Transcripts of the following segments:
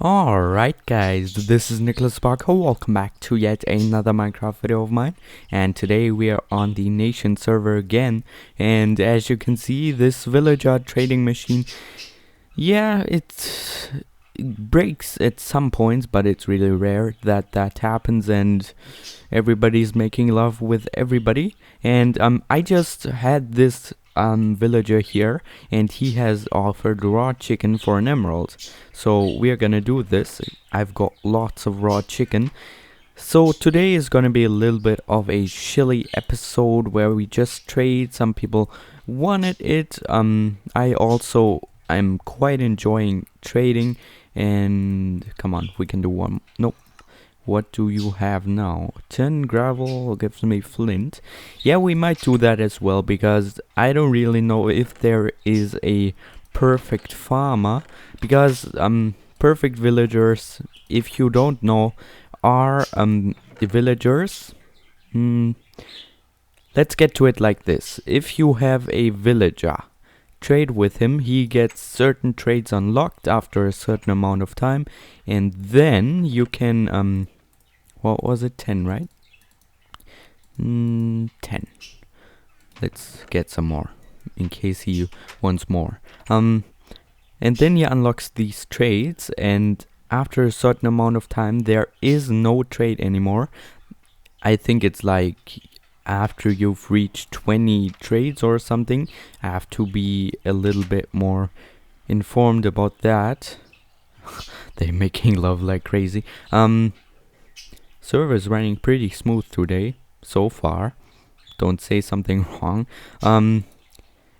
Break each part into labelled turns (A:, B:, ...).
A: Alright guys, this is NiclasBlocko. Welcome back to yet another Minecraft video of mine, and today we are on the nation server again. And as you can see, this villager trading machine, yeah, it breaks at some points, but it's really rare that that happens and everybody's making love with everybody. And I just had this villager here, and he has offered raw chicken for an emerald, so we are gonna do this. I've got lots of raw chicken, so today is gonna be a little bit of a chilly episode where we just trade. Some people wanted it. I'm quite enjoying trading. And come on, we can do one. Nope. What do you have now? 10 gravel gives me flint. Yeah, we might do that as well, because I don't really know if there is a perfect farmer. Because perfect villagers, if you don't know, are the villagers. Let's get to it like this. If you have a villager, trade with him, he gets certain trades unlocked after a certain amount of time, and then you can what was it, 10, right? 10. Let's get some more in case he wants more. And then he unlocks these trades, and after a certain amount of time there is no trade anymore. I think it's like after you've reached 20 trades or something. I have to be a little bit more informed about that. They're making love like crazy. Server is running pretty smooth today so far. Don't say something wrong. And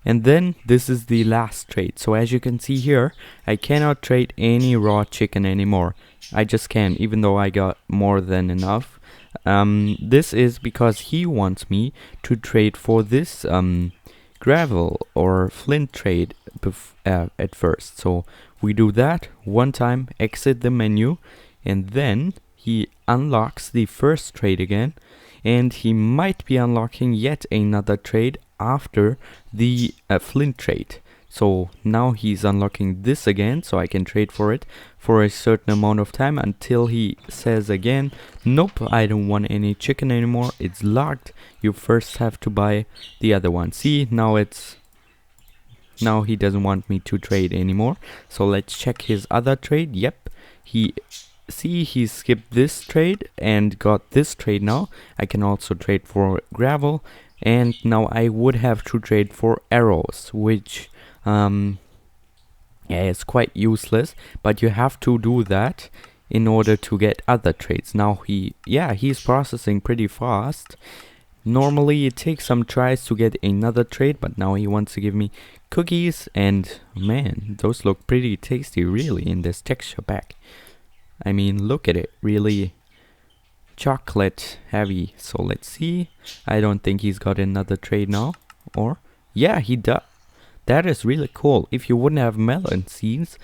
A: then this is the last trade. So as you can see here, I cannot trade any raw chicken anymore. I just can't, even though I got more than enough. This is because he wants me to trade for this gravel or flint trade at first. So we do that one time, exit the menu, and then he unlocks the first trade again, and he might be unlocking yet another trade after the flint trade. So now he's unlocking this again, so I can trade for it for a certain amount of time until he says again, nope, I don't want any chicken anymore, it's locked, you first have to buy the other one. See, now he doesn't want me to trade anymore. So let's check his other trade. Yep, he skipped this trade and got this trade. Now I can also trade for gravel, and now I would have to trade for arrows, which yeah, it's quite useless, but you have to do that in order to get other trades. Now he's processing pretty fast. Normally it takes some tries to get another trade, but now he wants to give me cookies, and man, those look pretty tasty really in this texture pack. I mean, look at it, really chocolate heavy. So let's see. I don't think he's got another trade now. Or yeah, he does. That is really cool. If you wouldn't have melon seeds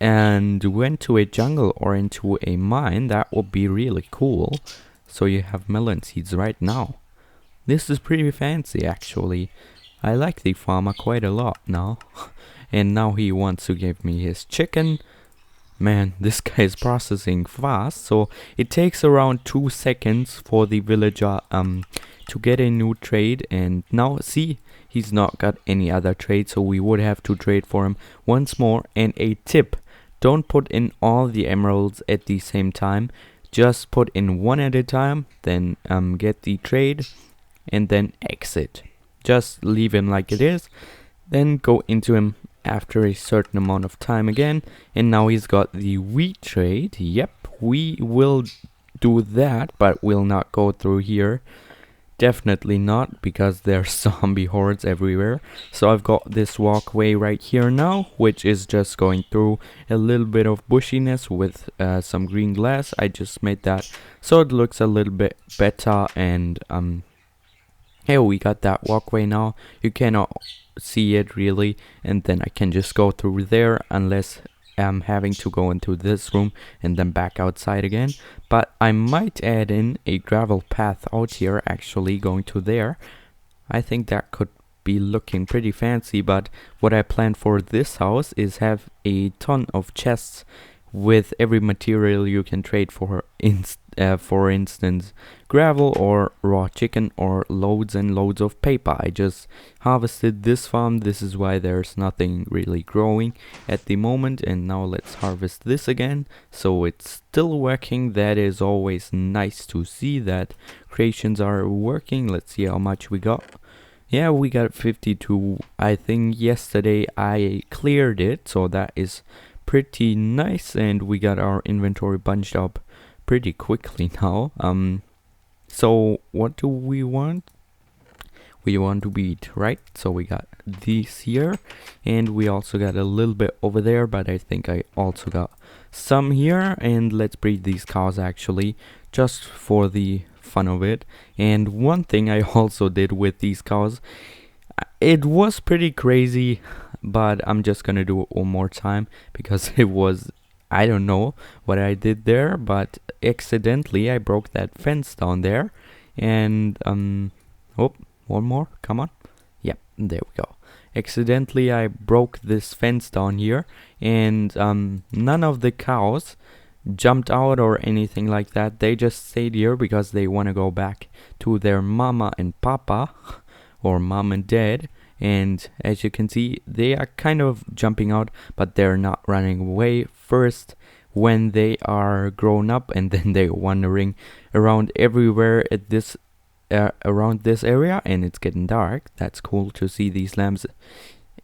A: and went to a jungle or into a mine, that would be really cool. So you have melon seeds right now. This is pretty fancy actually. I like the farmer quite a lot now. And now he wants to give me his chicken. Man, this guy is processing fast, so it takes around 2 seconds for the villager to get a new trade. And now see, he's not got any other trade, so we would have to trade for him once more. And a tip, don't put in all the emeralds at the same time, just put in one at a time, then get the trade and then exit. Just leave him like it is, then go into him after a certain amount of time again. And now he's got the wheat trade. Yep, we will do that, but we'll not go through here. Definitely not, because there's zombie hordes everywhere. So I've got this walkway right here now, which is just going through a little bit of bushiness with some green glass. I just made that so it looks a little bit better. And here we got that walkway now. You cannot see it really, and then I can just go through there unless I'm having to go into this room and then back outside again. But I might add in a gravel path out here, actually going to there. I think that could be looking pretty fancy, but what I plan for this house is have a ton of chests with every material you can trade for instance gravel or raw chicken or loads and loads of paper. I just harvested this farm. This is why there's nothing really growing at the moment, and now let's harvest this again. So it's still working. That is always nice to see that creations are working. Let's see how much we got. Yeah, we got 52. I think yesterday I cleared it, so that is pretty nice, and we got our inventory bunched up pretty quickly now. So what do we want? We want to beat, right? So we got these here, and we also got a little bit over there, but I think I also got some here. And let's breed these cows actually, just for the fun of it. And one thing I also did with these cows, it was pretty crazy, but I'm just gonna do it one more time because it was, I don't know what I did there, but accidentally I broke that fence down there. And oh, one more, come on. Yep, there we go. Accidentally I broke this fence down here, and none of the cows jumped out or anything like that. They just stayed here because they want to go back to their mama and papa, or mom and dad. And as you can see, they are kind of jumping out, but they're not running away first when they are grown up, and then they're wandering around everywhere at this around this area. And it's getting dark. That's cool to see these lambs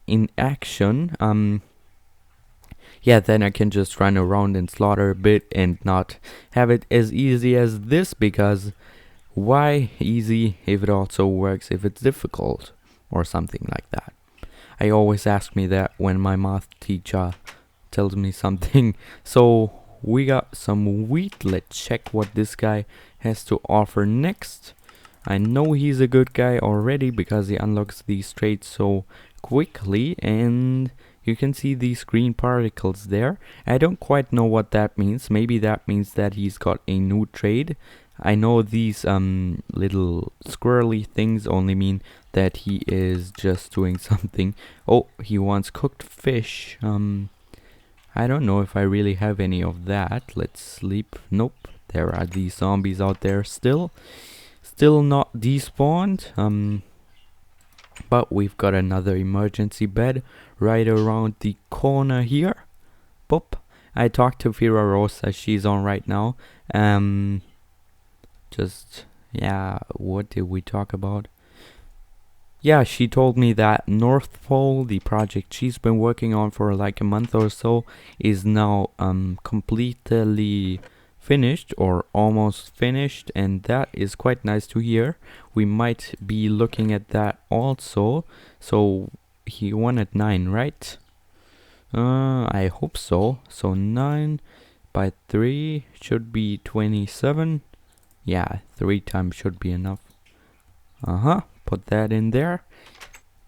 A: in action. Yeah, then I can just run around and slaughter a bit and not have it as easy as this, because why easy if it also works if it's difficult or something like that? I always ask me that when my math teacher tells me something. So we got some wheat. Let's check what this guy has to offer next. I know he's a good guy already because he unlocks these traits so quickly, and you can see these green particles there. I don't quite know what that means. Maybe that means that he's got a new trade. I know these little squirrely things only mean that he is just doing something. Oh, he wants cooked fish. I don't know if I really have any of that. Let's sleep. Nope. There are these zombies out there still not despawned. But we've got another emergency bed right around the corner here. Boop. I talked to Fira Rosa. She's on right now. Yeah, what did we talk about? Yeah, she told me that North Pole, the project she's been working on for like a month or so, is now completely finished or almost finished, and that is quite nice to hear. We might be looking at that also. So he won at 9, right? I hope so. So 9 by 3 should be 27. Yeah, 3 times should be enough. Put that in there.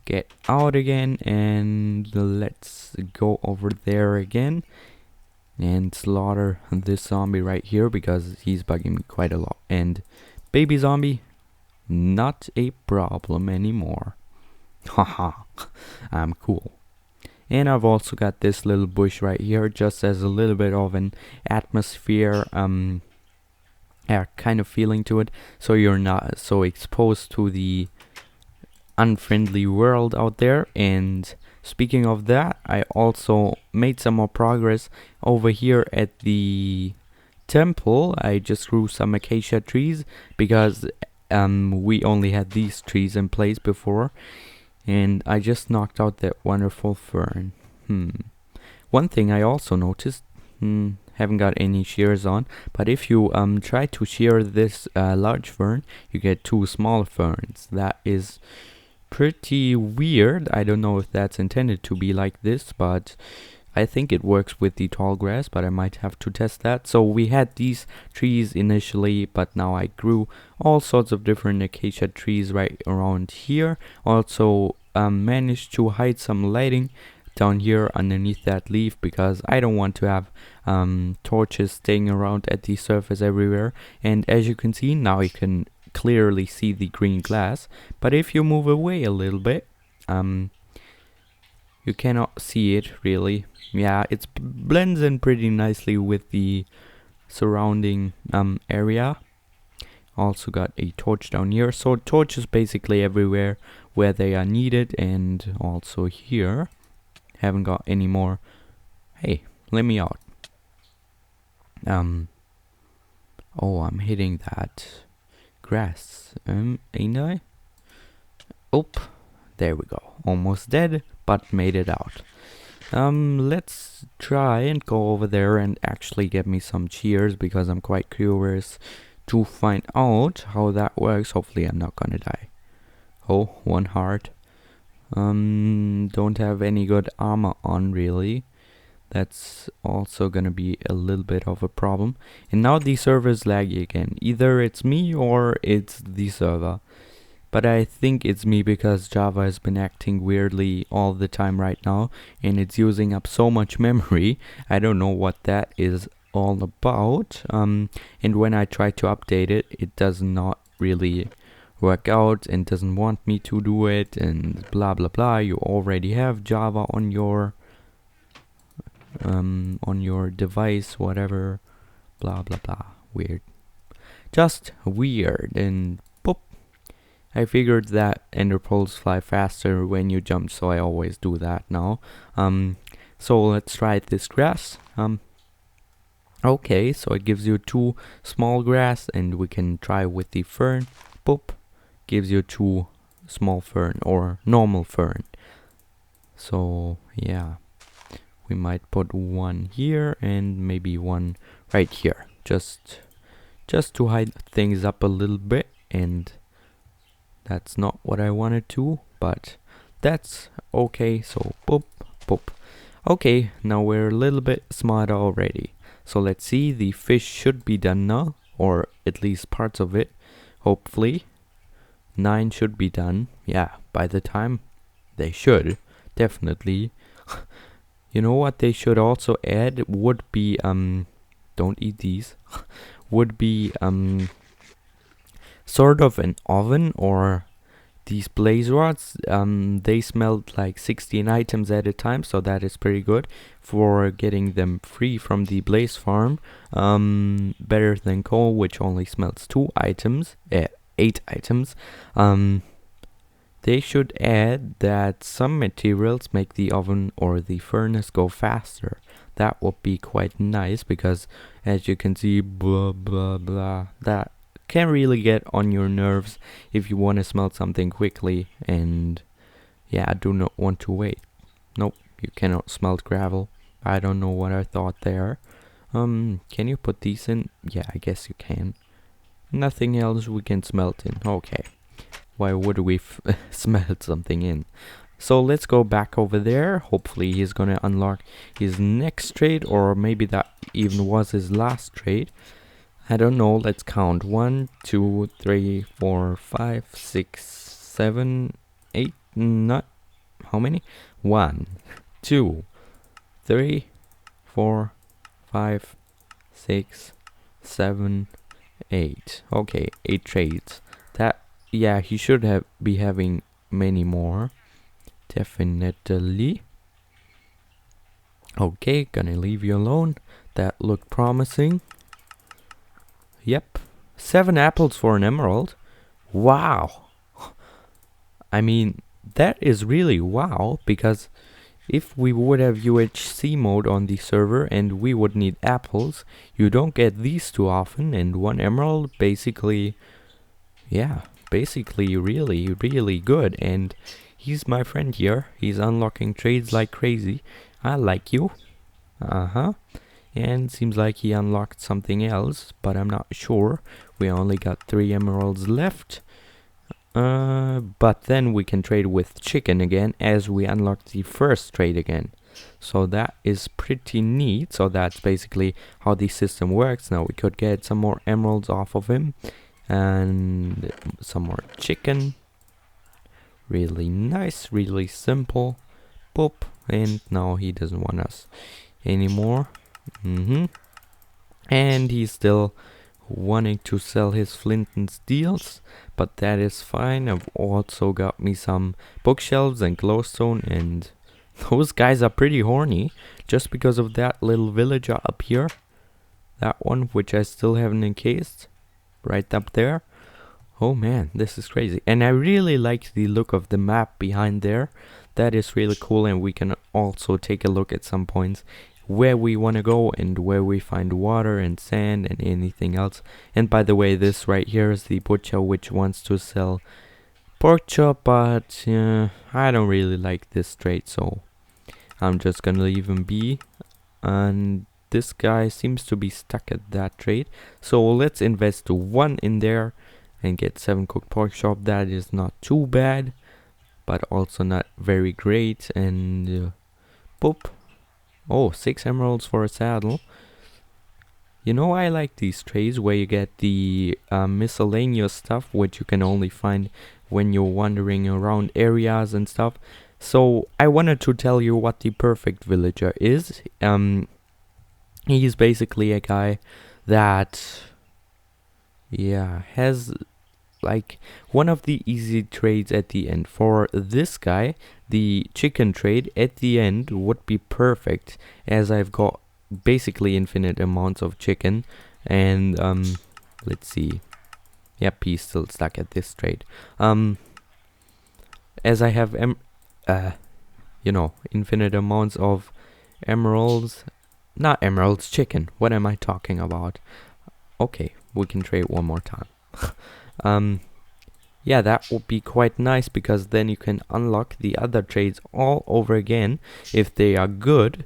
A: Get out again, and let's go over there again and slaughter this zombie right here because he's bugging me quite a lot. And baby zombie, not a problem anymore. Haha, I'm cool. And I've also got this little bush right here just as a little bit of an atmosphere kind of feeling to it, so you're not so exposed to the unfriendly world out there. And speaking of that, I also made some more progress over here at the temple. I just grew some acacia trees because we only had these trees in place before, and I just knocked out that wonderful fern. One thing I also noticed, haven't got any shears on, but if you try to shear this large fern, you get 2 small ferns. That is pretty weird. I don't know if that's intended to be like this, but I think it works with the tall grass, but I might have to test that. So we had these trees initially, but now I grew all sorts of different acacia trees right around here. Also managed to hide some lighting down here underneath that leaf because I don't want to have torches staying around at the surface everywhere. And as you can see, now you can clearly see the green glass, but if you move away a little bit, You cannot see it really. Yeah, it blends in pretty nicely with the surrounding area. Also got a torch down here, so torches basically everywhere where they are needed, and also here. Haven't got any more. Hey, let me out. Oh, I'm hitting that grass, ain't I? Oh, there we go. Almost dead, but made it out. Let's try and go over there and actually get me some cheers, because I'm quite curious to find out how that works. Hopefully I'm not gonna die. Oh, 1 heart. Don't have any good armor on really. That's also gonna be a little bit of a problem. And now the server is laggy again. Either it's me or it's the server. But I think it's me, because Java has been acting weirdly all the time right now, and it's using up so much memory. I don't know what that is all about. And when I try to update it, it does not really work out and doesn't want me to do it, and blah blah blah. You already have Java on your device, whatever, blah blah blah. Weird, just weird. And boop, I figured that ender pearls fly faster when you jump, so I always do that now. So let's try this grass. Okay, so it gives you 2 small grass, and we can try with the fern. Boop, gives you 2 small fern or normal fern. So yeah, we might put 1 here and maybe 1 right here, just to hide things up a little bit. And that's not what I wanted to, but that's okay. So boop boop. Okay, now we're a little bit smarter already. So let's see, the fish should be done now, or at least parts of it, hopefully. 9 should be done, yeah, by the time they should, definitely. You know what they should also add would be, don't eat these, would be, sort of an oven, or these blaze rods. They smelled like 16 items at a time, so that is pretty good for getting them free from the blaze farm. Better than coal, which only smells 2 items, 8 items. They should add that some materials make the oven or the furnace go faster. That would be quite nice, because as you can see, blah blah blah, that can really get on your nerves if you want to smelt something quickly. And yeah, I do not want to wait. Nope, you cannot smelt gravel. I don't know what I thought there. Can you put these in? Yeah, I guess you can. Nothing else we can smelt in. Okay, why would we smelt something in? So let's go back over there. Hopefully he's gonna unlock his next trade, or maybe that even was his last trade. I don't know. Let's count. 1, 2, 3, 4, 5, 6, 7, 8. Not how many? 1, 2, 3, 4, 5, 6, 7, 8. Okay, 8 trades. That, yeah, he should be having many more. Definitely. Okay, gonna leave you alone. That looked promising. Yep, 7 apples for an emerald. Wow. I mean, that is really wow, because if we would have UHC mode on the server and we would need apples, you don't get these too often, and 1 emerald basically, yeah, basically really, really good. And he's my friend here. He's unlocking trades like crazy. I like you. And seems like he unlocked something else, but I'm not sure. We only got 3 emeralds left. But then we can trade with chicken again, as we unlocked the first trade again. So that is pretty neat. So that's basically how the system works. Now we could get some more emeralds off of him, and some more chicken. Really nice, really simple. Boop. And now he doesn't want us anymore. And he's still wanting to sell his flint and steels, but that is fine. I've also got me some bookshelves and glowstone, and Those guys are pretty horny just because of that little villager up here. That one, which I still haven't encased, right up there. Oh man, this is crazy. And I really like the look of the map behind there. That is really cool, and we can also take a look at some points where we want to go and where we find water and sand and anything else. And by the way, this right here is the butcher which wants to sell pork chop, but I don't really like this trade, so I'm just gonna leave him be. And this guy seems to be stuck at that trade, so let's invest 1 in there and get 7 cooked pork chop. That is not too bad, but also not very great. And boop. Oh, 6 emeralds for a saddle. You know, I like these trades where you get the miscellaneous stuff which you can only find when you're wandering around areas and stuff. So I wanted to tell you what the perfect villager is. He's basically a guy that has like one of the easy trades at the end. For this guy, the chicken trade at the end would be perfect, as I've got basically infinite amounts of chicken. And let's see. Yep, he's still stuck at this trade. As I have infinite amounts of emeralds. Not emeralds, chicken. What am I talking about? Okay, we can trade one more time. Yeah, that would be quite nice, because then you can unlock the other trades all over again if they are good,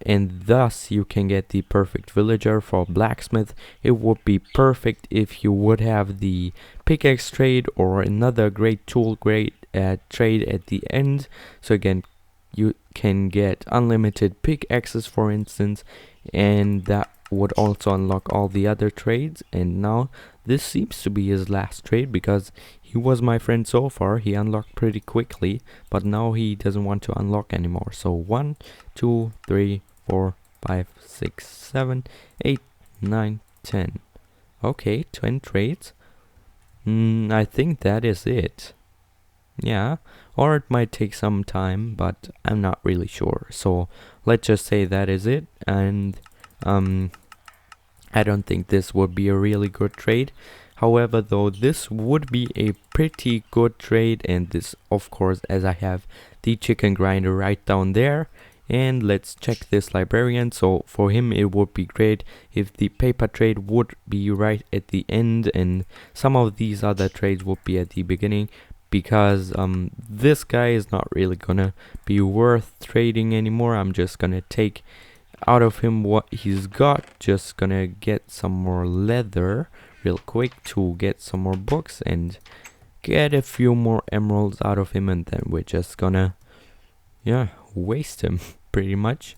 A: and thus you can get the perfect villager. For blacksmith, it would be perfect if you would have the pickaxe trade or another great tool trade at the end. So again, you can get unlimited pickaxes, for instance, and that would also unlock all the other trades. And now this seems to be his last trade, because he was my friend so far. He unlocked pretty quickly, but now he doesn't want to unlock anymore. So 1 2 3 4 5 6 7 8 9 10. Okay, 10 trades. I think that is it. Yeah, or it might take some time, but I'm not really sure. So let's just say that is it. And I don't think this would be a really good trade. However, though, this would be a pretty good trade, and this, of course, as I have the chicken grinder right down there. And let's check this librarian. So for him, it would be great if the paper trade would be right at the end, and some of these other trades would be at the beginning, because this guy is not really gonna be worth trading anymore. I'm just gonna take out of him what he's got. Just gonna get some more leather real quick to get some more books and get a few more emeralds out of him, and then we're just gonna waste him pretty much.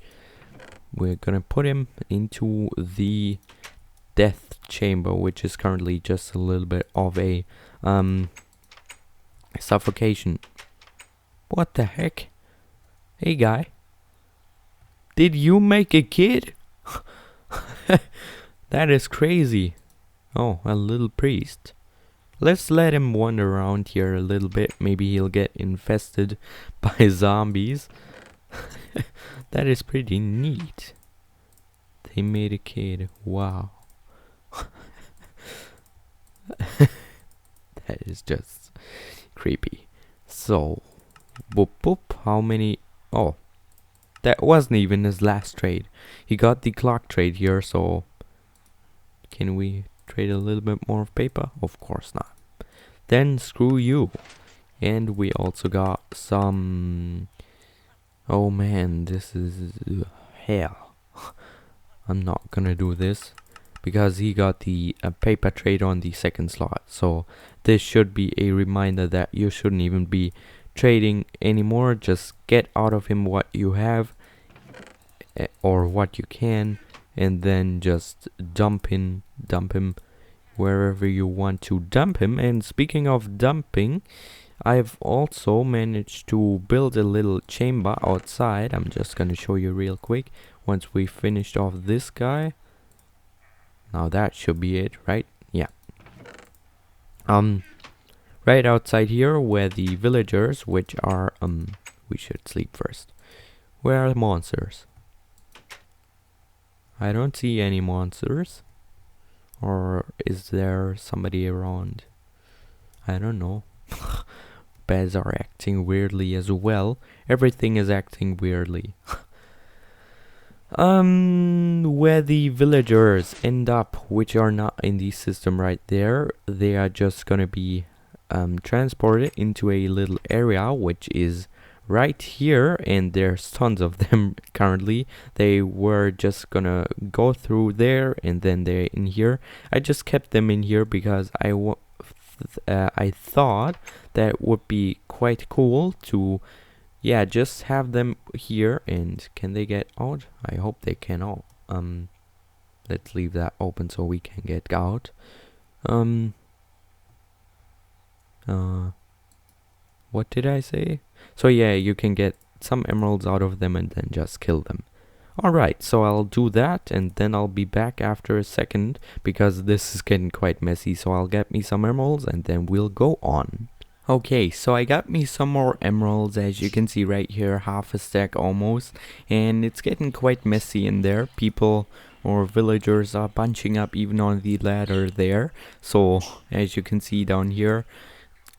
A: We're gonna put him into the death chamber, which is currently just a little bit of a suffocation. What the heck? Hey guy, did you make a kid? That is crazy. Oh, a little priest. Let's let him wander around here a little bit. Maybe he'll get infested by zombies. That is pretty neat. They made a kid. Wow. That is just creepy. So, boop boop. How many? Oh, that wasn't even his last trade. He got the clock trade here, so can we trade a little bit more of paper? Of course not. Then screw you. And we also got some... Oh man, this is hell. I'm not gonna do this, because he got the paper trade on the second slot. So this should be a reminder that you shouldn't even be trading anymore. Just get out of him what you have, or what you can, and then just dump him wherever you want to dump him. And speaking of dumping, I've also managed to build a little chamber outside. I'm just gonna show you real quick once we finished off this guy. Now that should be it, right? Yeah. Right outside here where the villagers, which are we should sleep first. Where are the monsters? I don't see any monsters. Or is there somebody around? I don't know. Beds are acting weirdly as well. Everything is acting weirdly. Where the villagers end up, which are not in the system right there, they are just gonna be transported into a little area which is right here, and there's tons of them currently. They were just gonna go through there, and then they're in here. I just kept them in here because I thought that would be quite cool to, yeah, just have them here. And can they get out? I hope they can out. Let's leave that open so we can get out. What did I say? So yeah, you can get some emeralds out of them and then just kill them. Alright, so I'll do that, and then I'll be back after a second, because this is getting quite messy. So I'll get me some emeralds and then we'll go on. Okay, so I got me some more emeralds, as you can see right here, half a stack almost, and it's getting quite messy in there. People or villagers are bunching up even on the ladder there. So as you can see down here,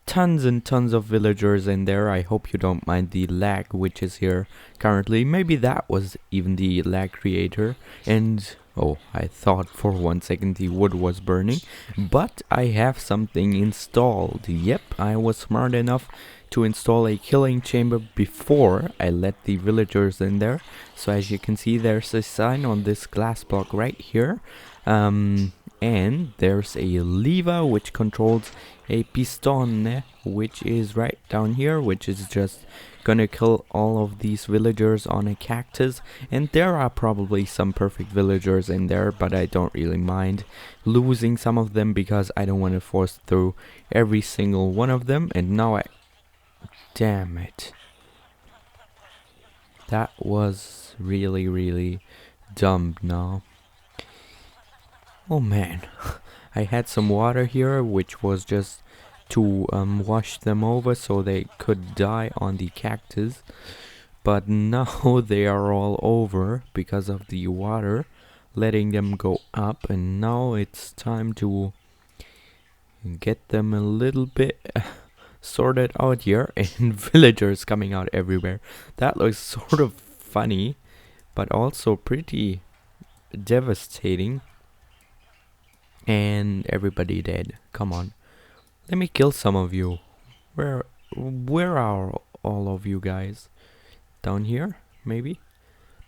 A: tons and tons of villagers in there. I hope you don't mind the lag which is here currently. Maybe that was even the lag creator. And oh, I thought for 1 second the wood was burning, but I have something installed. Yep, I was smart enough to install a killing chamber before I let the villagers in there. So as you can see, there's a sign on this glass block right here, and there's a lever which controls a piston, which is right down here, which is just gonna kill all of these villagers on a cactus. And there are probably some perfect villagers in there, but I don't really mind losing some of them because I don't want to force through every single one of them. And now damn it, that was really dumb now. Oh man. I had some water here which was just to wash them over so they could die on the cactus, but now they are all over because of the water letting them go up. And now it's time to get them a little bit sorted out here. And villagers coming out everywhere. That looks sort of funny, but also pretty devastating. And everybody dead. Come on, let me kill some of you. Where are all of you guys? Down here, maybe?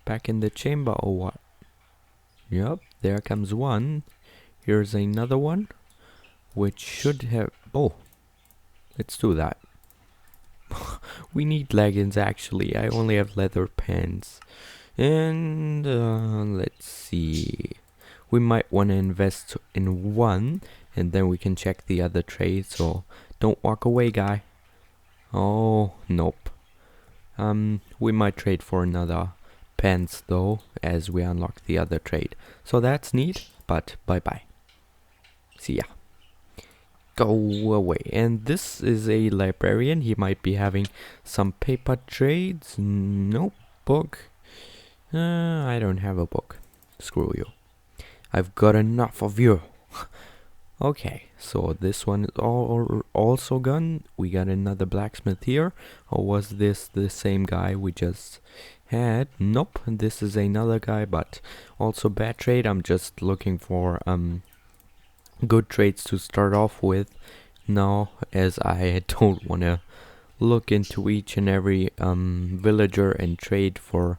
A: Back in the chamber or what? Yep, there comes one. Here's another one, which should have... oh, let's do that. We need leggings actually. I only have leather pants. And let's see. We might want to invest in one, and then we can check the other trade. So don't walk away, guy. Oh, nope. We might trade for another pants though, as we unlock the other trade. So that's neat, but bye-bye. See ya. Go away. And this is a librarian. He might be having some paper trades. Nope. Book. I don't have a book. Screw you. I've got enough of you. Okay, so this one is also gone. We got another blacksmith here. Or was this the same guy we just had? Nope, this is another guy, but also bad trade. I'm just looking for good trades to start off with now, as I don't want to look into each and every villager and trade for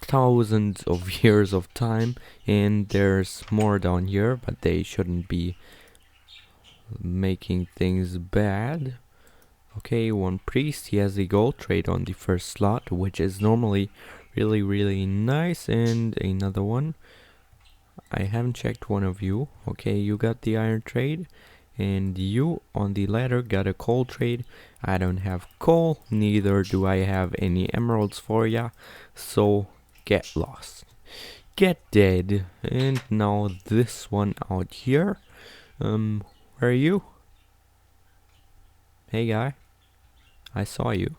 A: thousands of years of time. And there's more down here, but they shouldn't be making things bad. Okay, one priest. He has a gold trade on the first slot, which is normally really nice. And another one. I haven't checked one of you. Okay, you got the iron trade, and you on the ladder got a coal trade. I don't have coal, neither do I have any emeralds for ya, so get lost, get dead. And now this one out here, where are you? Hey guy, I saw you.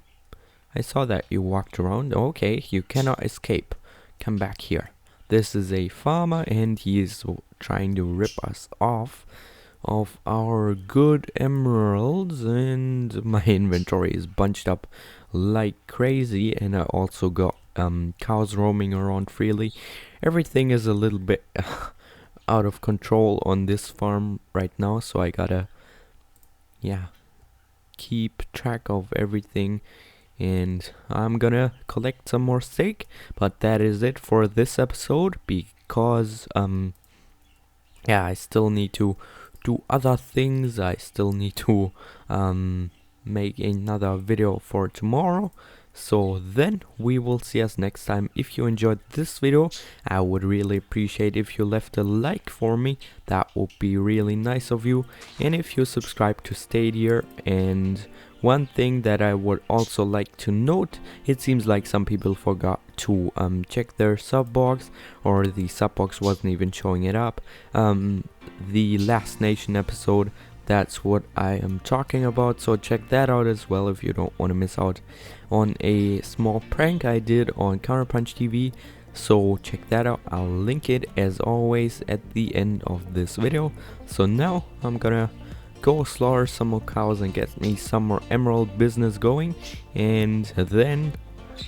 A: I saw that you walked around. Okay, you cannot escape. Come back here. This is a farmer and he is trying to rip us off of our good emeralds, and my inventory is bunched up like crazy, and I also got cows roaming around freely. Everything is a little bit out of control on this farm right now, so I gotta keep track of everything, and I'm gonna collect some more steak. But that is it for this episode, because I still need to do other things. I still need to make another video for tomorrow. So then we will see us next time. If you enjoyed this video, I would really appreciate if you left a like for me. That would be really nice of you. And if you subscribe to stay here. And one thing that I would also like to note, it seems like some people forgot to check their sub box, or the sub box wasn't even showing it up. The Last Nation episode, that's what I am talking about, so check that out as well if you don't want to miss out on a small prank I did on Counterpunch TV. So check that out. I'll link it as always at the end of this video. So now I'm gonna go slaughter some more cows and get me some more emerald business going, and then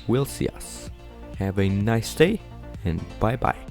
A: we'll see us. Have a nice day and bye bye.